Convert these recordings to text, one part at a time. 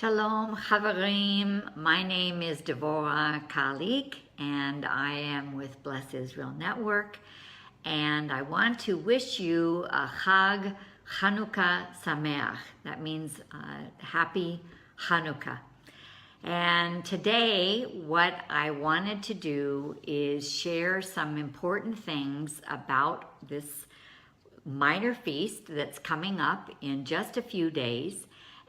Shalom, Chavarim. My name is Devorah Kalik, and I am with Bless Israel Network. And I want to wish you a Chag Chanukkah Sameach. That means Happy Chanukkah. And today, what I wanted to do is share some important things about this minor feast that's coming up in just a few days.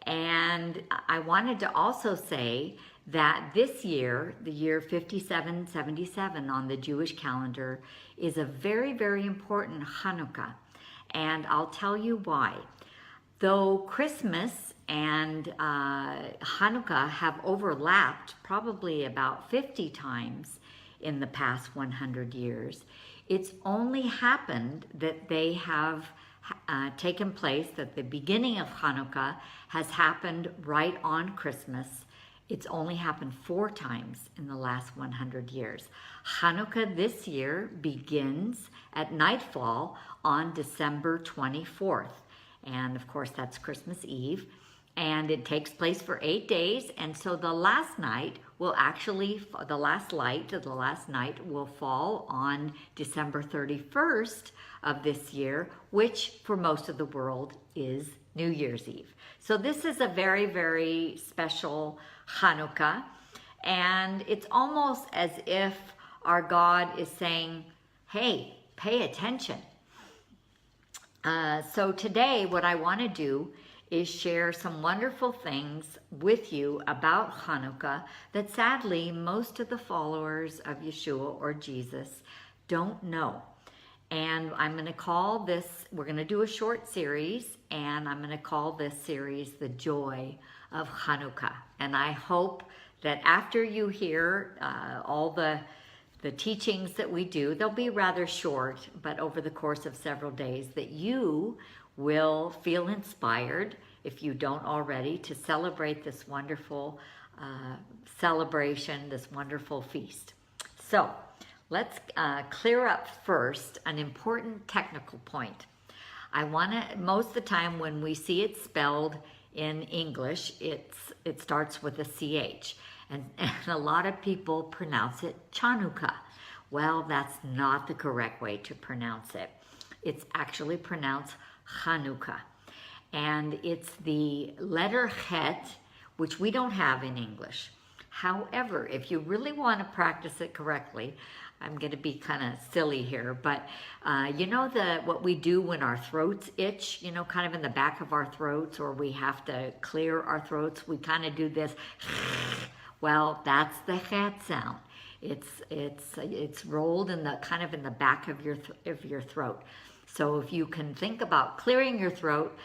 And I wanted to also say that this year, the year 5777 on the Jewish calendar, is a very, very important Chanukkah. And I'll tell you why. Though Christmas and Hanukkah have overlapped probably about 50 times in the past 100 years, it's only happened that they have taken place, that the beginning of Hanukkah has happened right on Christmas. It's only happened 4 times in the last 100 years. Hanukkah this year begins at nightfall on December 24th. And of course, that's Christmas Eve. And it takes place for 8 days. And so the last night will actually, the last light of the last night will fall on December 31st of this year, which for most of the world is New Year's Eve. So this is a very, very special Hanukkah. And it's almost as if our God is saying, hey, pay attention. So today what I want to do is share some wonderful things with you about Hanukkah that sadly most of the followers of Yeshua or Jesus don't know. And I'm going to call this, we're going to do a short series, and I'm going to call this series The Joy of Chanukah. And I hope that after you hear all the teachings that we do, they'll be rather short, but over the course of several days, that you will feel inspired, if you don't already, to celebrate this wonderful celebration, this wonderful feast. So let's clear up first an important technical point. I want to, most of the time when we see it spelled in English, it starts with a CH. And a lot of people pronounce it Chanukkah. Well, that's not the correct way to pronounce it. It's actually pronounced Chanukkah. And it's the letter Het, which we don't have in English. However, if you really want to practice it correctly, I'm going to be kind of silly here, but you know what we do when our throats itch, you know, kind of in the back of our throats, or we have to clear our throats, we kind of do this. Well, that's the Het sound. It's rolled in the kind of in the back of your throat. So if you can think about clearing your throat,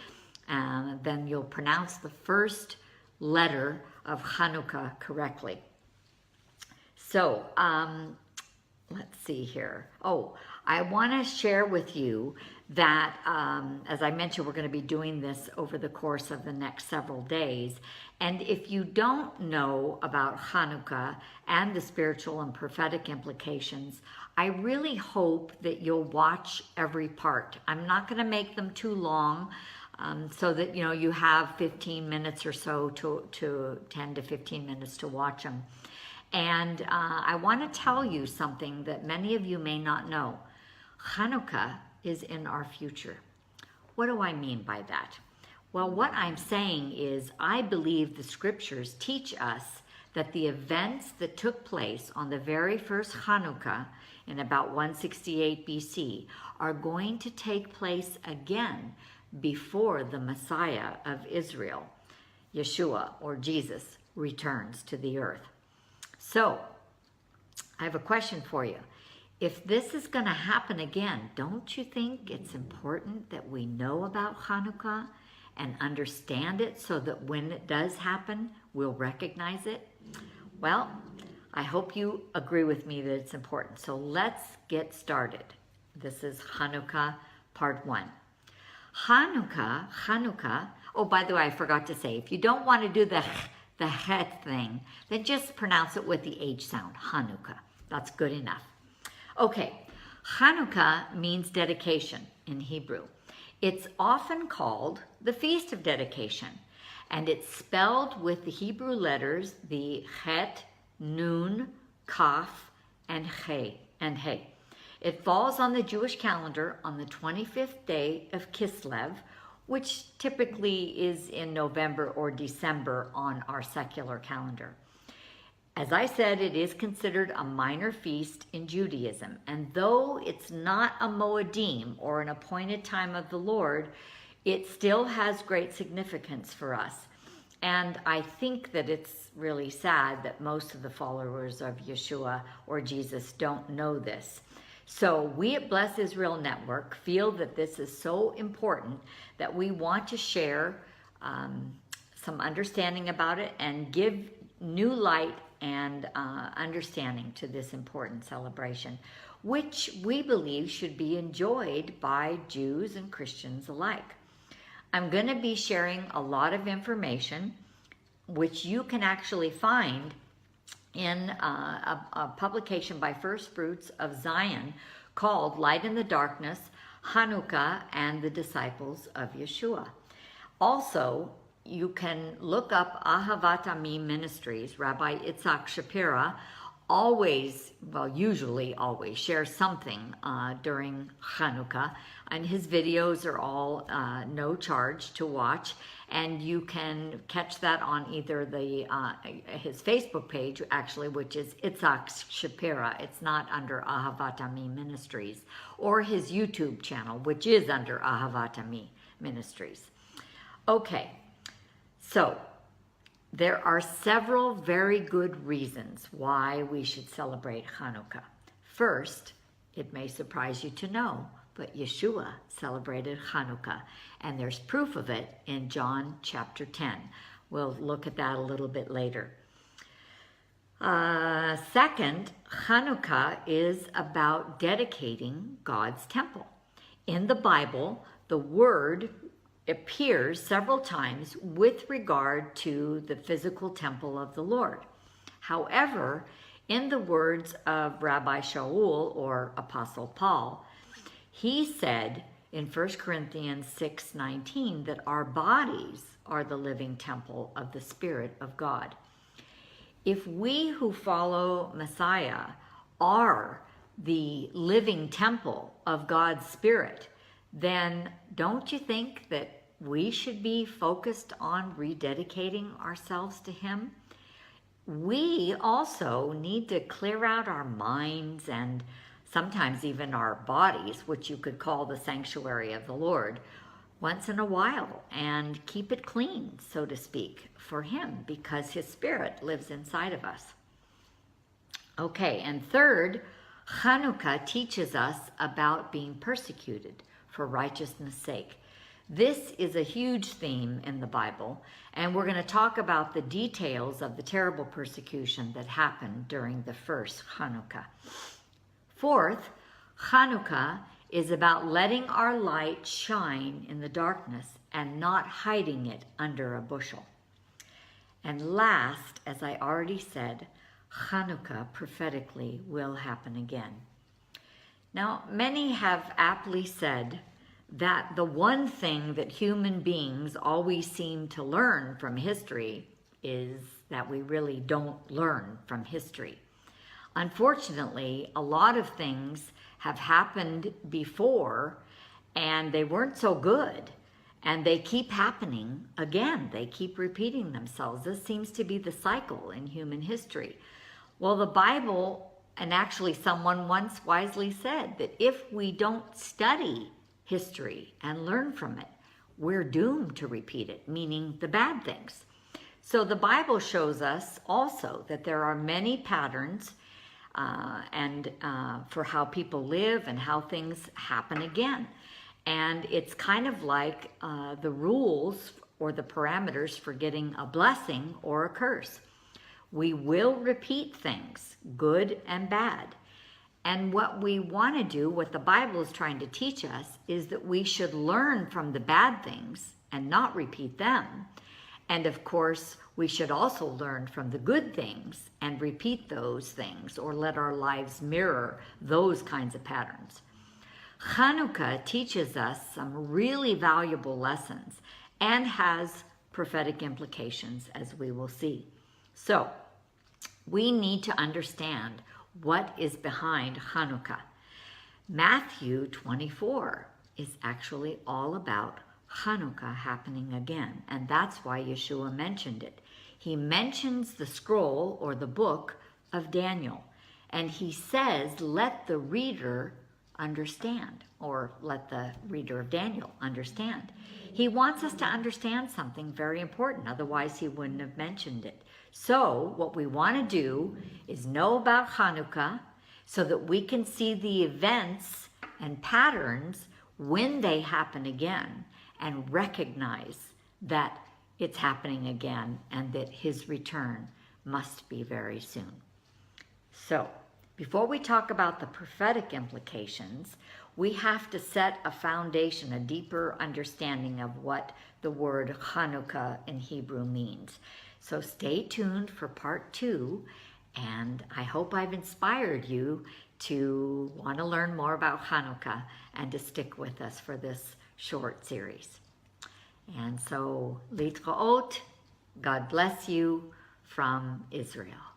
then you'll pronounce the first letter of Hanukkah correctly. So let's see here. Oh, I want to share with you that, as I mentioned, we're going to be doing this over the course of the next several days. And if you don't know about Hanukkah and the spiritual and prophetic implications, I really hope that you'll watch every part. I'm not going to make them too long, so that, you know, you have 15 minutes or so to 10 to 15 minutes to watch them. And I want to tell you something that many of you may not know. Hanukkah is in our future. What do I mean by that? Well, what I'm saying is I believe the scriptures teach us that the events that took place on the very first Hanukkah in about 168 BC are going to take place again before the Messiah of Israel, Yeshua or Jesus, returns to the earth. So, I have a question for you. If this is going to happen again, don't you think it's important that we know about Hanukkah and understand it so that when it does happen, we'll recognize it? Well, I hope you agree with me that it's important. So let's get started. This is Hanukkah part 1. Chanukkah, oh, by the way, I forgot to say, if you don't want to do the Het thing, then just pronounce it with the H sound, Hanukkah. That's good enough. Okay, Hanukkah means dedication in Hebrew. It's often called the Feast of Dedication. and it's spelled with the Hebrew letters, the Het, Nun, Kaf, and He. It falls on the Jewish calendar on the 25th day of Kislev, which typically is in November or December on our secular calendar. As I said, it is considered a minor feast in Judaism, and though it's not a Moedim or an appointed time of the Lord, it still has great significance for us. And I think that it's really sad that most of the followers of Yeshua or Jesus don't know this. So we at Bless Israel Network feel that this is so important that we want to share some understanding about it and give new light and understanding to this important celebration, which we believe should be enjoyed by Jews and Christians alike. I'm going to be sharing a lot of information which you can actually find in a publication by First Fruits of Zion called Light in the Darkness, Chanukkah and the Disciples of Yeshua. Also, you can look up Ahavat Ami Ministries. Rabbi Itzhak Shapira usually always shares something during Chanukkah, and his videos are all no charge to watch, and you can catch that on either his Facebook page, actually, which is Itzhak Shapira. It's not under Ahavat Ami Ministries, or his YouTube channel, which is under Ahavat Ami Ministries. Okay, so there are several very good reasons why we should celebrate Chanukkah. First, it may surprise you to know, but Yeshua celebrated Chanukkah, and there's proof of it in John chapter 10. We'll look at that a little bit later. Second, Chanukkah is about dedicating God's temple. In the Bible, the word appears several times with regard to the physical temple of the Lord. However, in the words of Rabbi Shaul, or Apostle Paul, he said in 1 Corinthians 6:19 that our bodies are the living temple of the Spirit of God. If we who follow Messiah are the living temple of God's Spirit, then don't you think that we should be focused on rededicating ourselves to Him? We also need to clear out our minds and sometimes even our bodies, which you could call the sanctuary of the Lord, once in a while, and keep it clean, so to speak, for Him, because His Spirit lives inside of us. Okay, and third, Chanukkah teaches us about being persecuted for righteousness' sake. This is a huge theme in the Bible, and we're going to talk about the details of the terrible persecution that happened during the first Chanukkah. Fourth, Chanukkah is about letting our light shine in the darkness and not hiding it under a bushel. And last, as I already said, Chanukkah prophetically will happen again. Now, many have aptly said that the one thing that human beings always seem to learn from history is that we really don't learn from history. Unfortunately, a lot of things have happened before and they weren't so good, and they keep happening again. They keep repeating themselves. This seems to be the cycle in human history. Well, the Bible, and actually someone once wisely said that if we don't study history and learn from it, we're doomed to repeat it, meaning the bad things. So the Bible shows us also that there are many patterns for how people live and how things happen again. And it's kind of like the rules or the parameters for getting a blessing or a curse. We will repeat things, good and bad. And what we want to do, what the Bible is trying to teach us, is that we should learn from the bad things and not repeat them. And of course, we should also learn from the good things and repeat those things, or let our lives mirror those kinds of patterns. Chanukkah teaches us some really valuable lessons and has prophetic implications, as we will see. So, we need to understand what is behind Chanukkah. Matthew 24 is actually all about Chanukkah happening again, and that's why Yeshua mentioned it. He mentions the scroll or the book of Daniel, and he says, let the reader understand, or let the reader of Daniel understand. He wants us to understand something very important, otherwise he wouldn't have mentioned it. So what we want to do is know about Chanukkah so that we can see the events and patterns when they happen again and recognize that it's happening again and that his return must be very soon. So, before we talk about the prophetic implications, we have to set a foundation, a deeper understanding of what the word Chanukkah in Hebrew means. So stay tuned for part 2, and I hope I've inspired you to want to learn more about Chanukkah and to stick with us for this short series. And so, Litraot, God bless you from Israel.